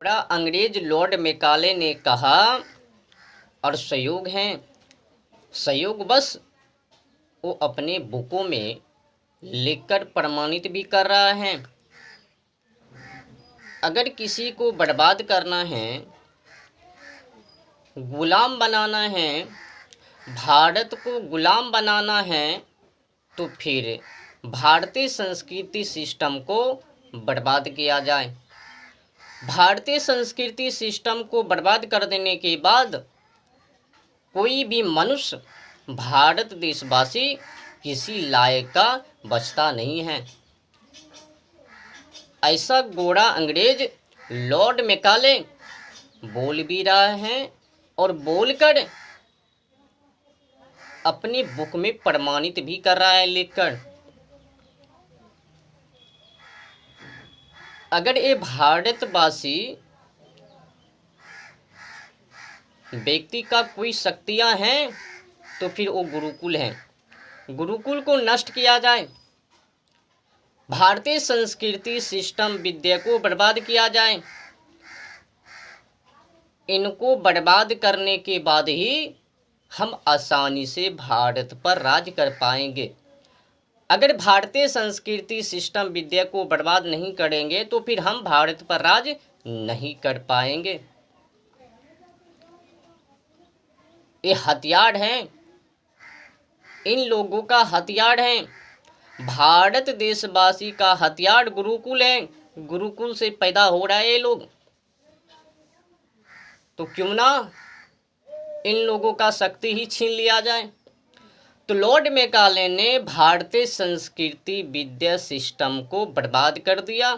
अंग्रेज Lord Macaulay ने कहा और सहयोग हैं, सहयोग बस वो अपने बुकों में लिखकर प्रमाणित भी कर रहा है। अगर किसी को बर्बाद करना है, गुलाम बनाना है, भारत को गुलाम बनाना है, तो फिर भारतीय संस्कृति सिस्टम को बर्बाद किया जाए। भारतीय संस्कृति सिस्टम को बर्बाद कर देने के बाद कोई भी मनुष्य, भारत देशवासी किसी लायक का बचता नहीं है। ऐसा गोरा अंग्रेज लॉर्ड मैकाले बोल भी रहा है और बोलकर अपनी बुक में प्रमाणित भी कर रहा है लिखकर। अगर ये भारतवासी व्यक्ति का कोई शक्तियां हैं तो फिर वो गुरुकुल हैं। गुरुकुल को नष्ट किया जाए, भारतीय संस्कृति सिस्टम विद्या को बर्बाद किया जाए। इनको बर्बाद करने के बाद ही हम आसानी से भारत पर राज कर पाएंगे। अगर भारतीय संस्कृति सिस्टम विद्या को बर्बाद नहीं करेंगे तो फिर हम भारत पर राज नहीं कर पाएंगे। ये हथियार हैं, इन लोगों का हथियार है। भारत देशवासी का हथियार गुरुकुल है। गुरुकुल से पैदा हो रहा है ये लोग, तो क्यों ना इन लोगों का शक्ति ही छीन लिया जाए। तो लॉर्ड मैकाले ने भारतीय संस्कृति विद्या सिस्टम को बर्बाद कर दिया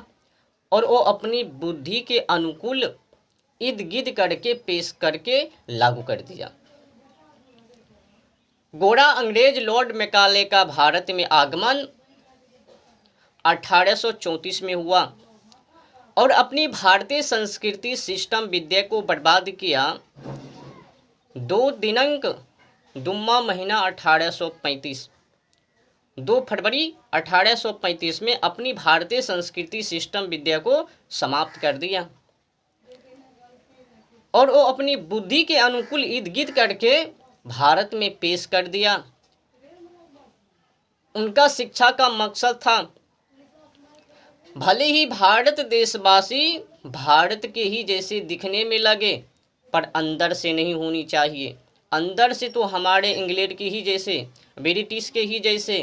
और वो अपनी बुद्धि के अनुकूल इर्द गिर्द करके पेश करके लागू कर दिया। गोरा अंग्रेज लॉर्ड मैकाले का भारत में आगमन 1834 में हुआ और अपनी भारतीय संस्कृति सिस्टम विद्या को बर्बाद किया। 2 दिनांक दुम्मा महीना 1835, 2 फरवरी 1835 में अपनी भारतीय संस्कृति सिस्टम विद्या को समाप्त कर दिया और वो अपनी बुद्धि के अनुकूल इर्द गिर्द करके भारत में पेश कर दिया। उनका शिक्षा का मकसद था, भले ही भारत देशवासी भारत के ही जैसे दिखने में लगे पर अंदर से नहीं होनी चाहिए। अंदर से तो हमारे इंग्लैंड के ही जैसे, ब्रिटिश के ही जैसे।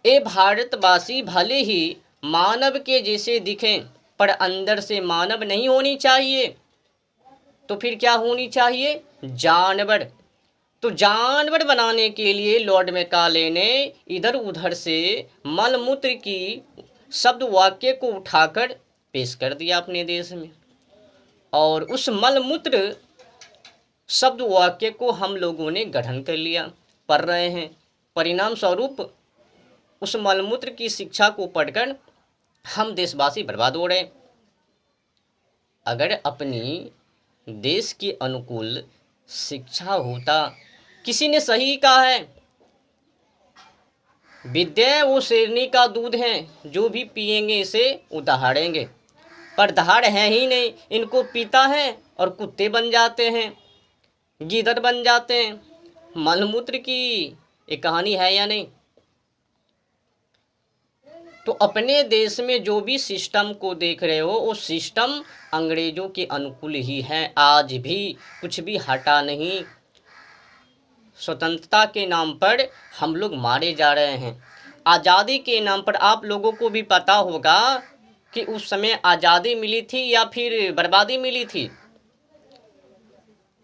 ये भारतवासी भले ही मानव के जैसे दिखें पर अंदर से मानव नहीं होनी चाहिए। तो फिर क्या होनी चाहिए? जानवर। तो जानवर बनाने के लिए लॉर्ड मैकाले ने इधर उधर से मलमूत्र की शब्द वाक्य को उठाकर पेश कर दिया अपने देश में, और उस मलमूत्र शब्द वाक्य को हम लोगों ने ग्रहण कर लिया, पढ़ रहे हैं। परिणाम स्वरूप उस मलमूत्र की शिक्षा को पढ़कर हम देशवासी बर्बाद हो रहे। अगर अपनी देश के अनुकूल शिक्षा होता, किसी ने सही कहा है, विद्या वो शेरनी का दूध है, जो भी पिएंगे इसे वो दहाड़ेंगे। पर दहाड़ है ही नहीं, इनको पीता है और कुत्ते बन जाते हैं, गीदड़ बन जाते हैं। मलमूत्र की एक कहानी है या नहीं? तो अपने देश में जो भी सिस्टम को देख रहे हो वो सिस्टम अंग्रेजों के अनुकूल ही है। आज भी कुछ भी हटा नहीं। स्वतंत्रता के नाम पर हम लोग मारे जा रहे हैं। आज़ादी के नाम पर आप लोगों को भी पता होगा कि उस समय आज़ादी मिली थी या फिर बर्बादी मिली थी।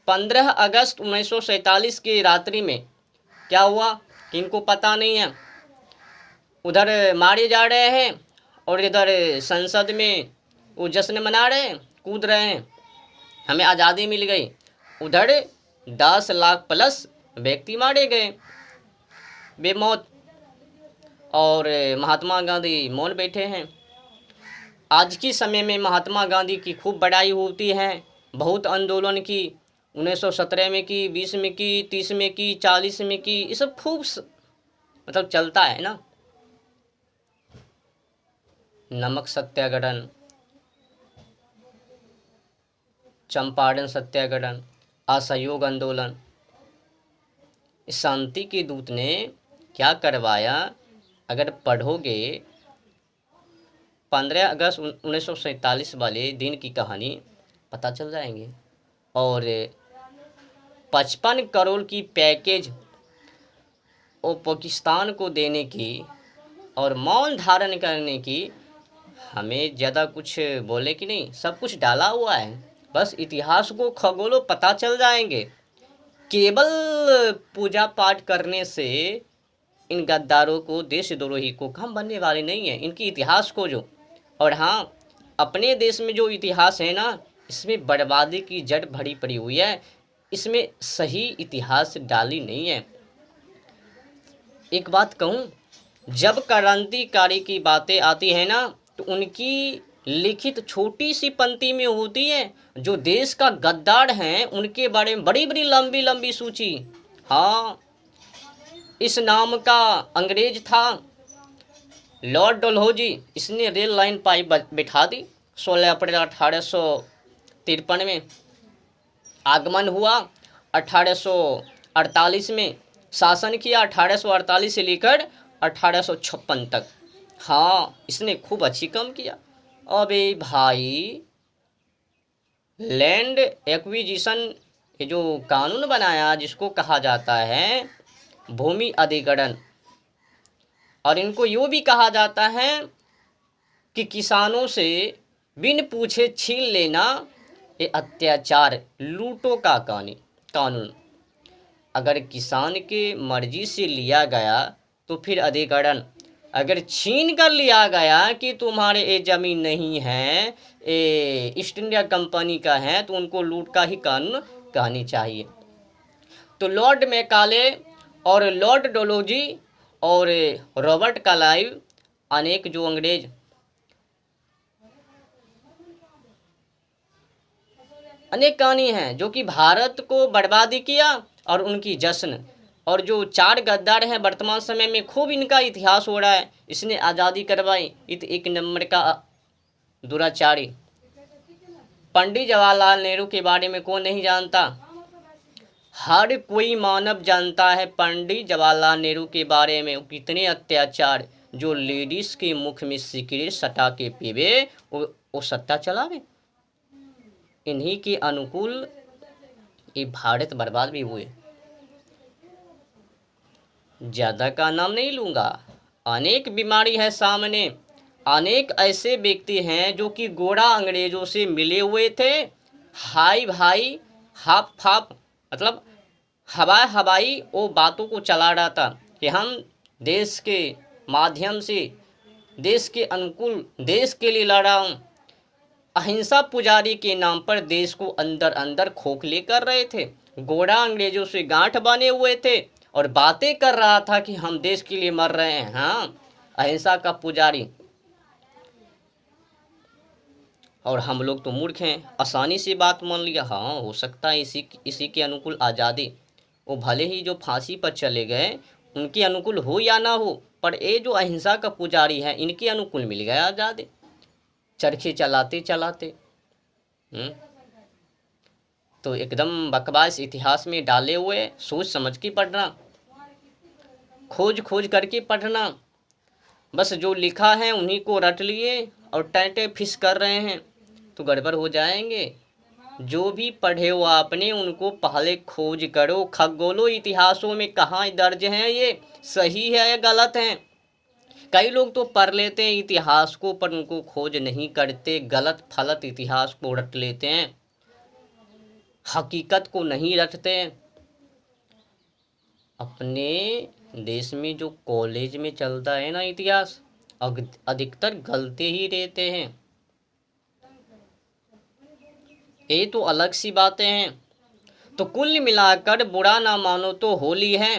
15 अगस्त 1947 की रात्रि में क्या हुआ किनको पता नहीं है। उधर मारे जा रहे हैं और इधर संसद में वो जश्न मना रहे हैं, कूद रहे हैं, हमें आज़ादी मिल गई। उधर 10 लाख प्लस व्यक्ति मारे गए बेमौत, और महात्मा गांधी मौन बैठे हैं। आज की समय में महात्मा गांधी की खूब बड़ाई होती है, बहुत आंदोलन की, 1917 में की, 20 में की, 30 में की, 40 में की, ये सब खूब मतलब चलता है ना। नमक सत्याग्रह, चंपारण सत्याग्रह, असहयोग आंदोलन। इस शांति के दूत ने क्या करवाया, अगर पढ़ोगे 15 अगस्त 1947 वाले दिन की कहानी पता चल जाएंगे। और 55 करोड़ की पैकेज वो पाकिस्तान को देने की और मौन धारण करने की, हमें ज़्यादा कुछ बोले कि नहीं, सब कुछ डाला हुआ है। बस इतिहास को खगोलो पता चल जाएंगे। केवल पूजा पाठ करने से इन गद्दारों को, देशद्रोही को काम बनने वाले नहीं है। इनकी इतिहास को जो, और हाँ, अपने देश में जो इतिहास है ना, इसमें बर्बादी की जड़ भरी पड़ी हुई है। इसमें सही इतिहास डाली नहीं है। एक बात कहूँ, जब क्रांतिकारी की बातें आती है ना, तो उनकी लिखित छोटी सी पंक्ति में होती है, जो देश का गद्दार हैं उनके बारे में बड़ी बड़ी लंबी लंबी सूची। हाँ, इस नाम का अंग्रेज था लॉर्ड डलहौजी। इसने रेल लाइन पाइप बिठा दी। 16 अप्रैल 1853 में आगमन हुआ। 1848 में शासन किया, 1848 से लेकर 1856 तक। हाँ, इसने खूब अच्छी काम किया। अबे भाई, लैंड एक्विजिशन, ये जो कानून बनाया जिसको कहा जाता है भूमि अधिग्रहण, और इनको यूँ भी कहा जाता है कि किसानों से बिन पूछे छीन लेना, ये अत्याचार, लूटों का कानून। अगर किसान के मर्जी से लिया गया तो फिर अधिग्रहण, अगर छीन कर लिया गया कि तुम्हारे ये ज़मीन नहीं है, ये ईस्ट इंडिया कंपनी का है, तो उनको लूट का ही कानून कहनी चाहिए। तो लॉर्ड मैकाले और लॉर्ड डलहौजी और रॉबर्ट क्लाइव, अनेक जो अंग्रेज, अनेक कहानी हैं जो कि भारत को बर्बादी किया, और उनकी जश्न। और जो 4 गद्दार हैं वर्तमान समय में, खूब इनका इतिहास हो रहा है। इसने आज़ादी करवाई, एक नंबर का दुराचारी। पंडित जवाहरलाल नेहरू के बारे में कौन नहीं जानता? हर कोई मानव जानता है पंडित जवाहरलाल नेहरू के बारे में। कितने अत्याचार, जो लेडीज के मुख में सिगरेट सटा के पीवे, वो सट्टा चलावे। इन्हीं के अनुकूल ये भारत बर्बाद भी हुए। ज़्यादा का नाम नहीं लूँगा, अनेक बीमारी है सामने। अनेक ऐसे व्यक्ति हैं जो कि गोरा अंग्रेजों से मिले हुए थे। हाई भाई हाफ फाप, मतलब हवाई वो बातों को चला रहा था कि हम देश के माध्यम से, देश के अनुकूल, देश के लिए लड़ रहा हूँ। अहिंसा पुजारी के नाम पर देश को अंदर अंदर खोखले कर रहे थे। गोरा अंग्रेजों से गांठ बने हुए थे और बातें कर रहा था कि हम देश के लिए मर रहे हैं। हाँ, अहिंसा का पुजारी। और हम लोग तो मूर्ख हैं, आसानी से बात मान लिया। हाँ, हो सकता है इसी के अनुकूल आज़ादी। वो भले ही जो फांसी पर चले गए उनके अनुकूल हो या ना हो, पर ये जो अहिंसा का पुजारी है, इनके अनुकूल मिल गया आज़ादी, चरखे चलाते चलाते। तो एकदम बकवास इतिहास में डाले हुए, सोच समझ के पढ़ना, खोज खोज करके पढ़ना। बस जो लिखा है उन्हीं को रट लिए और टैंटे फिस कर रहे हैं तो गड़बड़ हो जाएंगे। जो भी पढ़े हो आपने, उनको पहले खोज करो, खगोलो इतिहासों में कहाँ दर्ज हैं, ये सही है या गलत हैं। कई लोग तो पढ़ लेते हैं इतिहास को, पर उनको खोज नहीं करते, गलत फलत इतिहास को रट लेते हैं, हकीकत को नहीं रटते। अपने देश में जो कॉलेज में चलता है ना इतिहास, अधिकतर गलते ही रहते हैं। ये तो अलग सी बातें हैं। तो कुल मिलाकर बुरा ना मानो तो होली है।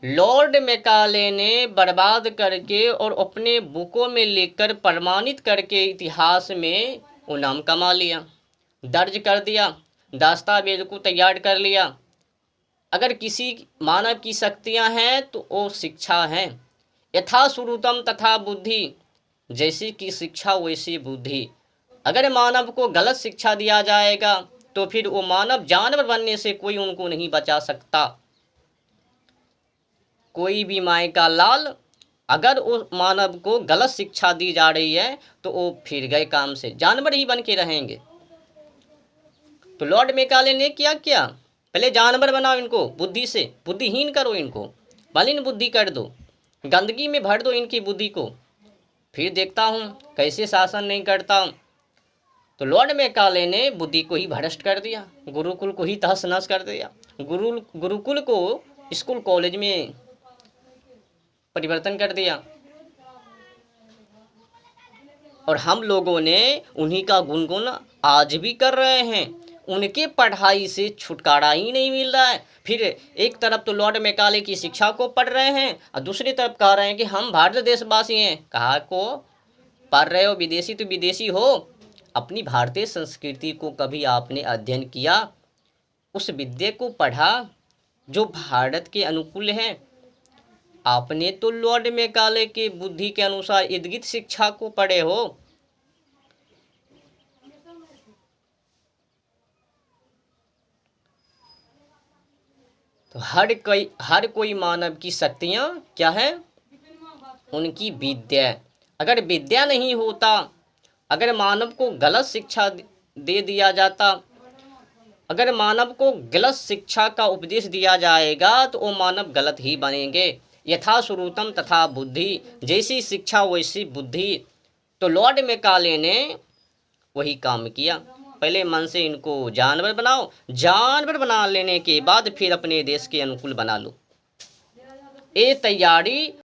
लॉर्ड मैकाले ने बर्बाद करके और अपने बुकों में लिखकर प्रमाणित करके इतिहास में वो नाम कमा लिया, दर्ज कर दिया, दस्तावेज को तैयार कर लिया। अगर किसी मानव की शक्तियां हैं तो वो शिक्षा है। यथा श्रुतम तथा बुद्धि, जैसी की शिक्षा वैसी बुद्धि। अगर मानव को गलत शिक्षा दिया जाएगा तो फिर वो मानव जानवर बनने से कोई उनको नहीं बचा सकता। कोई भी माय का लाल, अगर उस मानव को गलत शिक्षा दी जा रही है तो वो फिर गए काम से, जानवर ही बन के रहेंगे। तो लॉर्ड मैकाले ने क्या किया, पहले जानवर बनाओ इनको, बुद्धि से बुद्धिहीन करो इनको, मलिन बुद्धि कर दो, गंदगी में भर दो इनकी बुद्धि को, फिर देखता हूँ कैसे शासन नहीं करता हूँ। तो लॉर्ड मैकाले ने बुद्धि को ही भ्रष्ट कर दिया, गुरुकुल को ही तहस नहस कर दिया, गुरुकुल को स्कूल कॉलेज में परिवर्तन कर दिया। और हम लोगों ने उन्हीं का गुनगुन आज भी कर रहे हैं, उनके पढ़ाई से छुटकारा ही नहीं मिल रहा है। फिर एक तरफ तो लॉर्ड मैकाले की शिक्षा को पढ़ रहे हैं और दूसरी तरफ कह रहे हैं कि हम भारत देशवासी हैं। कहा को पढ़ रहे हो, विदेशी तो विदेशी हो, अपनी भारतीय संस्कृति को कभी आपने अध्ययन किया, उस विद्या को पढ़ा जो भारत के अनुकूल है? आपने तो लॉर्ड मैकाले के बुद्धि के अनुसार इर्द शिक्षा को पढ़े हो। तो हर कोई मानव की शक्तियां क्या है, उनकी विद्या। अगर विद्या नहीं होता, अगर मानव को गलत शिक्षा दे दिया जाता, अगर मानव को गलत शिक्षा का उपदेश दिया जाएगा तो वो मानव गलत ही बनेंगे। यथा श्रुतम तथा बुद्धि, जैसी शिक्षा वैसी बुद्धि। तो लॉर्ड मैकाले ने वही काम किया, पहले मन से इनको जानवर बनाओ, जानवर बना लेने के बाद फिर अपने देश के अनुकूल बना लो। ये तैयारी